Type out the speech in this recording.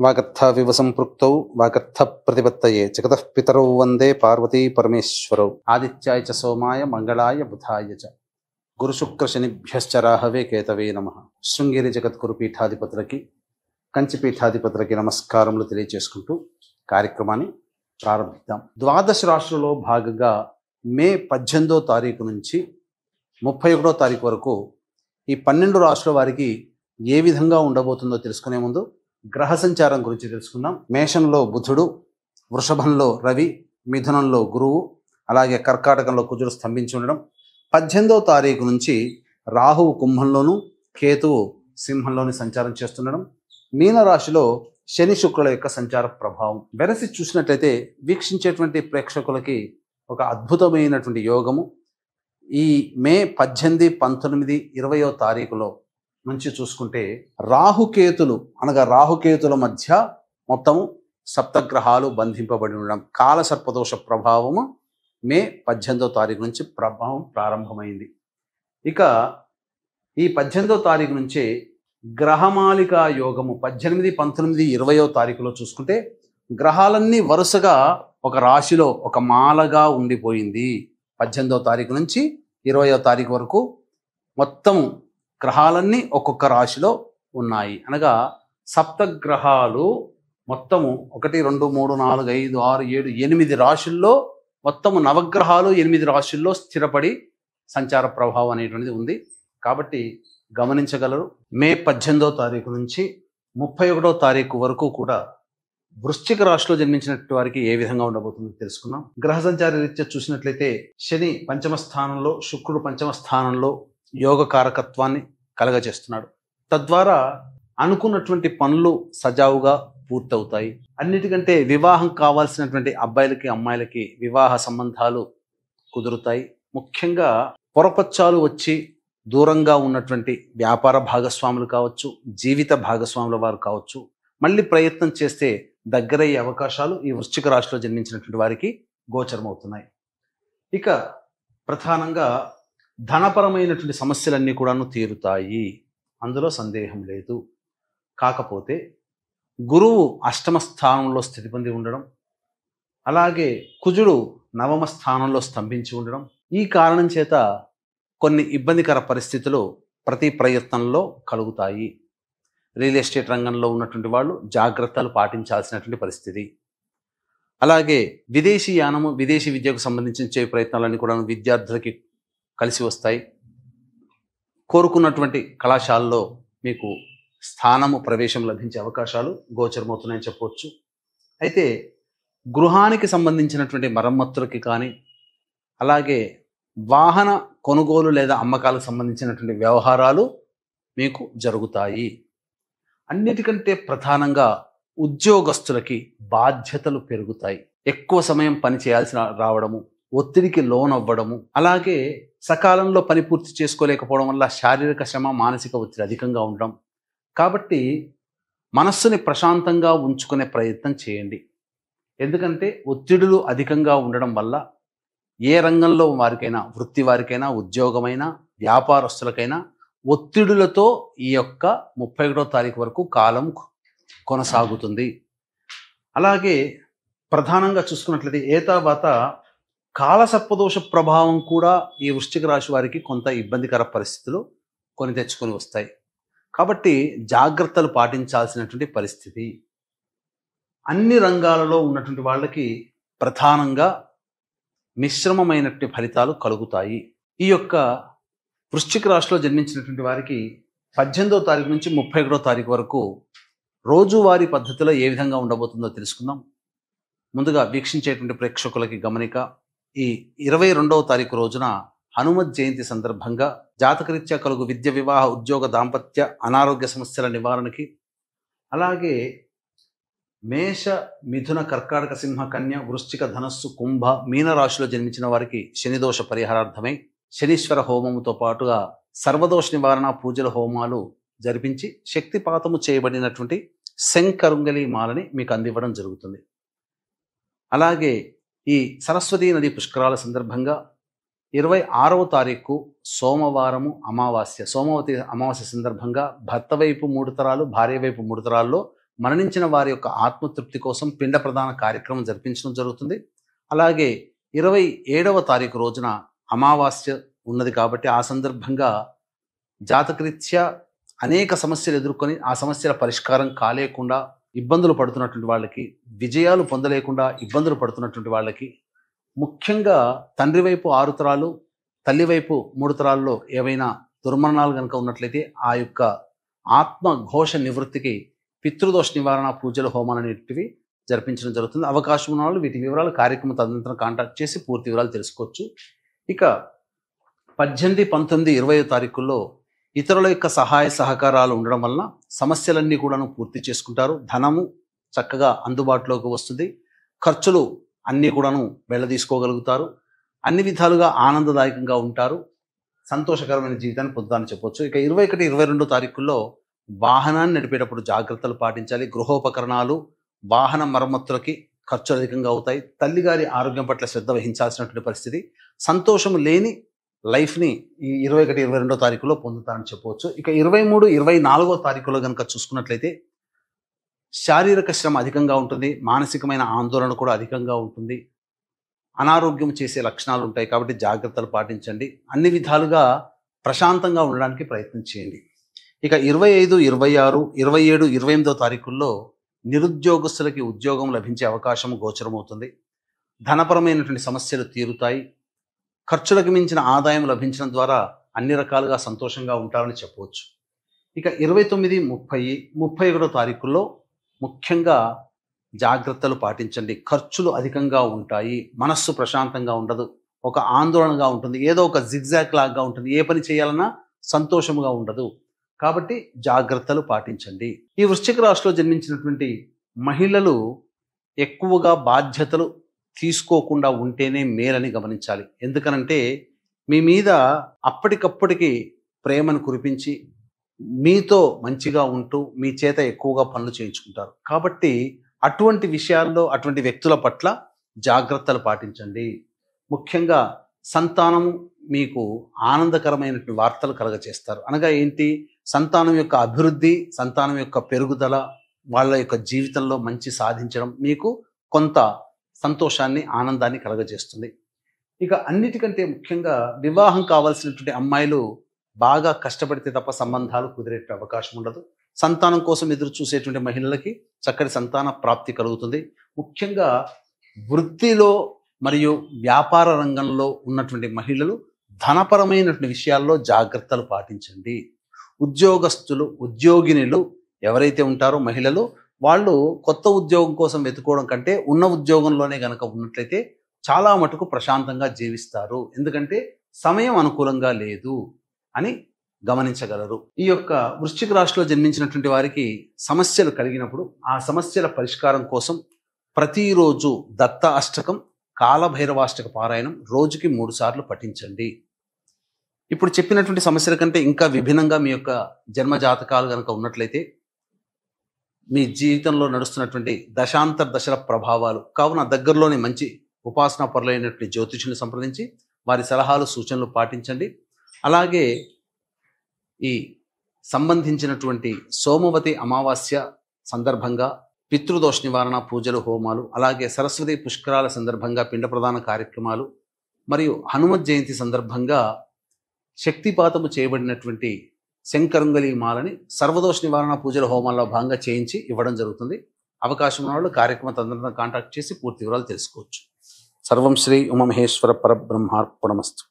వాగర్థావివ సంపృక్తౌ వాగర్థ ప్రతిపత్తయే జగతః పితరౌ వందే పార్వతీ పరమేశ్వరౌ ఆదిత్యాయ చ సోమాయ మంగళాయ బుధాయ చ గురుశుక్ర శనిభ్యశ్చ రాహవే కేతవే నమః. శృంగేరి జగద్గురు పీఠాధిపతులకి కంచి పీఠాధిపతులకి నమస్కారములు తెలియజేసుకుంటూ కార్యక్రమాన్ని ప్రారంభిద్దాం. ద్వాదశ రాశులలో భాగంగా మే 18వ తారీఖు నుంచి 31వ తారీఖు వరకు ఈ 12 రాశుల వారికి ఏ విధంగా ఉండబోతుందో తెలుసుకునే ముందు గ్రహ సంచారం గురించి తెలుసుకుందాం. మేషంలో బుధుడు, వృషభంలో రవి, మిథునంలో గురువు, అలాగే కర్కాటకంలో కుజుడు స్తంభించి ఉండడం. 18వ తారీఖు నుంచి రాహువు కుంభంలోను, కేతువు సింహంలోని సంచారం చేస్తుండడం. మీనరాశిలో శని శుక్రుల యొక్క సంచార ప్రభావం వెరసి చూసినట్లయితే వీక్షించేటువంటి ప్రేక్షకులకి ఒక అద్భుతమైనటువంటి యోగము ఈ మే 18, 19, 20వ తారీఖులో నుంచి చూసుకుంటే రాహుకేతులు అనగా రాహుకేతుల మధ్య మొత్తము సప్తగ్రహాలు బంధింపబడి ఉండడం, కాల సర్పదోష ప్రభావము మే 18వ తారీఖు నుంచి ప్రభావం ప్రారంభమైంది. ఇక ఈ 18వ తారీఖు నుంచే గ్రహమాలికా యోగము 18, 19, 20వ తారీఖులో చూసుకుంటే గ్రహాలన్నీ వరుసగా ఒక రాశిలో ఒక మాలగా ఉండిపోయింది. 18వ తారీఖు నుంచి 20వ తారీఖు వరకు మొత్తం గ్రహాలన్నీ ఒక్కొక్క రాశిలో ఉన్నాయి. అనగా సప్తగ్రహాలు మొత్తము 1, 2, 3, 4, 5, 6, 7, 8 రాశుల్లో మొత్తము నవగ్రహాలు 8 రాశుల్లో స్థిరపడి సంచార ప్రభావం అనేటువంటిది ఉంది. కాబట్టి గమనించగలరు. మే 18వ తారీఖు నుంచి 31వ తారీఖు వరకు కూడా వృశ్చిక రాశిలో జన్మించినటువంటి వారికి ఏ విధంగా ఉండబోతుందో తెలుసుకుందాం. గ్రహ సంచార రీత్యా చూసినట్లయితే శని పంచమ స్థానంలో, శుక్రుడు పంచమ స్థానంలో యోగ కారకత్వాన్ని కలగజేస్తున్నాడు. తద్వారా అనుకున్నటువంటి పనులు సజావుగా పూర్తవుతాయి. అన్నిటికంటే వివాహం కావాల్సినటువంటి అబ్బాయిలకి అమ్మాయిలకి వివాహ సంబంధాలు కుదురుతాయి. ముఖ్యంగా పొరపచ్చాలు వచ్చి దూరంగా ఉన్నటువంటి వ్యాపార భాగస్వాములు కావచ్చు, జీవిత భాగస్వాముల వారు కావచ్చు, మళ్ళీ ప్రయత్నం చేస్తే దగ్గరయ్యే అవకాశాలు ఈ వృశ్చిక రాశిలో జన్మించినటువంటి వారికి గోచరమవుతున్నాయి. ఇక ప్రధానంగా ధనపరమైనటువంటి సమస్యలన్నీ కూడాను తీరుతాయి, అందులో సందేహం లేదు. కాకపోతే గురువు అష్టమ స్థానంలో స్థితి పొంది ఉండడం, అలాగే కుజుడు నవమ స్థానంలో స్తంభించి ఉండడం, ఈ కారణం చేత కొన్ని ఇబ్బందికర పరిస్థితులు ప్రతి ప్రయత్నంలో కలుగుతాయి. రియల్ ఎస్టేట్ రంగంలో ఉన్నటువంటి వాళ్ళు జాగ్రత్తలు పాటించాల్సినటువంటి పరిస్థితి. అలాగే విదేశీ యానము, విదేశీ విద్యకు సంబంధించిన ప్రయత్నాలన్నీ కూడా విద్యార్థులకి కలిసి వస్తాయి. కోరుకున్నటువంటి కళాశాలలో మీకు స్థానము, ప్రవేశం లభించే అవకాశాలు గోచరమవుతున్నాయని చెప్పవచ్చు. అయితే గృహానికి సంబంధించినటువంటి మరమ్మతులకి కానీ, అలాగే వాహన కొనుగోలు లేదా అమ్మకాలకు సంబంధించినటువంటి వ్యవహారాలు మీకు జరుగుతాయి. అన్నిటికంటే ప్రధానంగా ఉద్యోగస్తులకి బాధ్యతలు పెరుగుతాయి. ఎక్కువ సమయం పని చేయాల్సి రావడము, ఒత్తిడికి లోనవ్వడము, అలాగే సకాలంలో పని పూర్తి చేసుకోలేకపోవడం వల్ల శారీరక శ్రమ, మానసిక ఒత్తిడి అధికంగా ఉండడం. కాబట్టి మనస్సుని ప్రశాంతంగా ఉంచుకునే ప్రయత్నం చేయండి. ఎందుకంటే ఒత్తిడులు అధికంగా ఉండడం వల్ల ఏ రంగంలో వారికైనా, వృత్తి వారికైనా, ఉద్యోగమైనా, వ్యాపారస్తులకైనా ఒత్తిడులతో ఈ యొక్క 31వ తారీఖు వరకు కాలం కొనసాగుతుంది. అలాగే ప్రధానంగా చూసుకున్నట్లయితే ఏతావాత కాలసర్పదోష ప్రభావం కూడా ఈ వృశ్చిక రాశి వారికి కొంత ఇబ్బందికర పరిస్థితులు కొని తెచ్చుకొని వస్తాయి. కాబట్టి జాగ్రత్తలు పాటించాల్సినటువంటి పరిస్థితి. అన్ని రంగాలలో ఉన్నటువంటి వాళ్ళకి ప్రధానంగా మిశ్రమమైనటువంటి ఫలితాలు కలుగుతాయి. ఈ యొక్క వృశ్చిక రాశిలో జన్మించినటువంటి వారికి 18వ తారీఖు నుంచి 31వ తారీఖు వరకు రోజువారీ పద్ధతిలో ఏ విధంగా ఉండబోతుందో తెలుసుకుందాం. ముందుగా వీక్షించేటువంటి ప్రేక్షకులకి గమనిక. ఈ 22వ తారీఖు రోజున హనుమత్ జయంతి సందర్భంగా జాతకరీత్యా కలుగు విద్య, వివాహ, ఉద్యోగ, దాంపత్య, అనారోగ్య సమస్యల నివారణకి, అలాగే మేష, మిథున, కర్కాటక, సింహ, కన్య, వృశ్చిక, ధనస్సు, కుంభ, మీన రాశిలో జన్మించిన వారికి శనిదోష పరిహారార్థమై శనీశ్వర హోమముతో పాటుగా సర్వదోష నివారణ పూజల హోమాలు జరిపించి శక్తిపాతము చేయబడినటువంటి శంకరుంగలి మాలని మీకు అందివ్వడం జరుగుతుంది. అలాగే ఈ సరస్వతీ నది పుష్కరాల సందర్భంగా 26వ తారీఖు సోమవారము అమావాస్య, సోమవతి అమావాస్య సందర్భంగా భర్త వైపు 3 తరాలు, భార్య వైపు 3 తరాల్లో మరణించిన వారి యొక్క ఆత్మతృప్తి కోసం పిండ ప్రదాన కార్యక్రమం జరిపించడం జరుగుతుంది. అలాగే 27వ తారీఖు రోజున అమావాస్య ఉన్నది కాబట్టి ఆ సందర్భంగా జాతకరీత్యా అనేక సమస్యలు ఎదుర్కొని ఆ సమస్యల పరిష్కారం కాలేకుండా ఇబ్బందులు పడుతున్నటువంటి వాళ్ళకి, విజయాలు పొందలేకుండా ఇబ్బందులు పడుతున్నటువంటి వాళ్ళకి, ముఖ్యంగా తండ్రి వైపు 6 తరాలు, తల్లి వైపు 3 తరాల్లో ఏవైనా దుర్మరణాలు కనుక ఉన్నట్లయితే ఆ యొక్క ఆత్మ ఘోష నివృత్తికి పితృదోష నివారణ పూజలు, హోమాలు అనేటివి జరిపించడం జరుగుతుంది. అవకాశం ఉన్న వాళ్ళు వీటి వివరాలు కార్యక్రమం తదనంతరం కాంటాక్ట్ చేసి పూర్తి వివరాలు తెలుసుకోవచ్చు. ఇక 18, 19, 20 తారీఖుల్లో ఇతరుల యొక్క సహాయ సహకారాలు ఉండడం వలన సమస్యలన్నీ కూడాను పూర్తి చేసుకుంటారు. ధనము చక్కగా అందుబాటులోకి వస్తుంది. ఖర్చులు అన్నీ కూడాను వెళ్ళదీసుకోగలుగుతారు. అన్ని విధాలుగా ఆనందదాయకంగా ఉంటారు. సంతోషకరమైన జీవితాన్ని పొందుతారని చెప్పొచ్చు. ఇక 21, 22 తారీఖుల్లో వాహనాన్ని నడిపేటప్పుడు జాగ్రత్తలు పాటించాలి. గృహోపకరణాలు, వాహన మరమ్మతులకి ఖర్చులు అధికంగా అవుతాయి. తల్లిగారి ఆరోగ్యం పట్ల శ్రద్ధ వహించాల్సినటువంటి పరిస్థితి. సంతోషం లేని లైఫ్ని ఈ 21, 22 తారీఖులో పొందుతారని చెప్పవచ్చు. ఇక 23, 24 తారీఖులో కనుక చూసుకున్నట్లయితే శారీరక శ్రమ అధికంగా ఉంటుంది. మానసికమైన ఆందోళన కూడా అధికంగా ఉంటుంది. అనారోగ్యం చేసే లక్షణాలు ఉంటాయి కాబట్టి జాగ్రత్తలు పాటించండి. అన్ని విధాలుగా ప్రశాంతంగా ఉండడానికి ప్రయత్నం చేయండి. ఇక 25, 26, 27, 28 తారీఖుల్లో నిరుద్యోగస్తులకి ఉద్యోగం లభించే అవకాశం గోచరమవుతుంది. ధనపరమైనటువంటి సమస్యలు తీరుతాయి. ఖర్చులకు మించిన ఆదాయం లభించడం ద్వారా అన్ని రకాలుగా సంతోషంగా ఉంటారని చెప్పవచ్చు. ఇక 29, 30, 31 తారీఖుల్లో ముఖ్యంగా జాగ్రత్తలు పాటించండి. ఖర్చులు అధికంగా ఉంటాయి. మనస్సు ప్రశాంతంగా ఉండదు. ఒక ఆందోళనగా ఉంటుంది. ఏదో ఒక జిగ్జాగ్ లాగా ఉంటుంది. ఏ పని చేయాలన్నా సంతోషముగా ఉండదు. కాబట్టి జాగ్రత్తలు పాటించండి. ఈ వృశ్చిక రాశిలో జన్మించినటువంటి మహిళలు ఎక్కువగా బాధ్యతలు తీసుకోకుండా ఉంటేనే మేలని గమనించాలి. ఎందుకనంటే మీ మీద అప్పటికప్పటికి ప్రేమను కురిపించి మీతో మంచిగా ఉంటూ మీ చేత ఎక్కువగా పనులు చేయించుకుంటారు. కాబట్టి అటువంటి విషయాల్లో అటువంటి వ్యక్తుల పట్ల జాగ్రత్తలు పాటించండి. ముఖ్యంగా సంతానము మీకు ఆనందకరమైనటువంటి వార్తలు కలగచేస్తారు. అనగా ఏంటి? సంతానం యొక్క అభివృద్ధి, సంతానం యొక్క పెరుగుదల, వాళ్ళ యొక్క జీవితంలో మంచి సాధించడం మీకు కొంత సంతోషాన్ని, ఆనందాన్ని కలగజేస్తుంది. ఇక అన్నిటికంటే ముఖ్యంగా వివాహం కావాల్సినటువంటి అమ్మాయిలు బాగా కష్టపడితే తప్ప సంబంధాలు కుదిరే అవకాశం ఉండదు. సంతానం కోసం ఎదురు చూసేటువంటి మహిళలకి చక్కటి సంతాన ప్రాప్తి కలుగుతుంది. ముఖ్యంగా వృత్తిలో మరియు వ్యాపార రంగంలో ఉన్నటువంటి మహిళలు ధనపరమైనటువంటి విషయాల్లో జాగ్రత్తలు పాటించండి. ఉద్యోగస్తులు, ఉద్యోగినులు ఎవరైతే ఉంటారో మహిళలు, వాళ్ళు కొత్త ఉద్యోగం కోసం వెతుకోవడం కంటే ఉన్న ఉద్యోగంలోనే గనక ఉన్నట్లయితే చాలా మటుకు ప్రశాంతంగా జీవిస్తారు. ఎందుకంటే సమయం అనుకూలంగా లేదు అని గమనించగలరు. ఈ యొక్క వృశ్చిక రాశిలో జన్మించినటువంటి వారికి సమస్యలు కలిగినప్పుడు ఆ సమస్యల పరిష్కారం కోసం ప్రతిరోజు దత్త అష్టకం, కాలభైరవాష్టక పారాయణం రోజుకి 3 సార్లు పఠించండి. ఇప్పుడు చెప్పినటువంటి సమస్యల కంటే ఇంకా విభిన్నంగా మీ యొక్క జన్మ జాతకాలు కనుక ఉన్నట్లయితే మీ జీవితంలో నడుస్తున్నటువంటి దశాంతర దశల ప్రభావాలు కావున దగ్గరలోని మంచి ఉపాసనా పరులైనటువంటి జ్యోతిషుని సంప్రదించి వారి సలహాలు, సూచనలు పాటించండి. అలాగే ఈ సంబంధించినటువంటి సోమవతి అమావాస్య సందర్భంగా పితృదోష నివారణ పూజలు, హోమాలు, అలాగే సరస్వతి పుష్కరాల సందర్భంగా పిండ ప్రదాన కార్యక్రమాలు మరియు హనుమత్ జయంతి సందర్భంగా శక్తిపాతము చేయబడినటువంటి శంకరంగలి మాలని సర్వదోష నివారణ పూజల హోమాల్లో భాగంగా చేయించి ఇవ్వడం జరుగుతుంది. అవకాశం ఉన్న వాళ్ళు కార్యక్రమం తదనంతరం కాంటాక్ట్ చేసి పూర్తి వివరాలు తెలుసుకోవచ్చు. సర్వం శ్రీ ఉమామహేశ్వర పరబ్రహ్మార్పణమస్తు.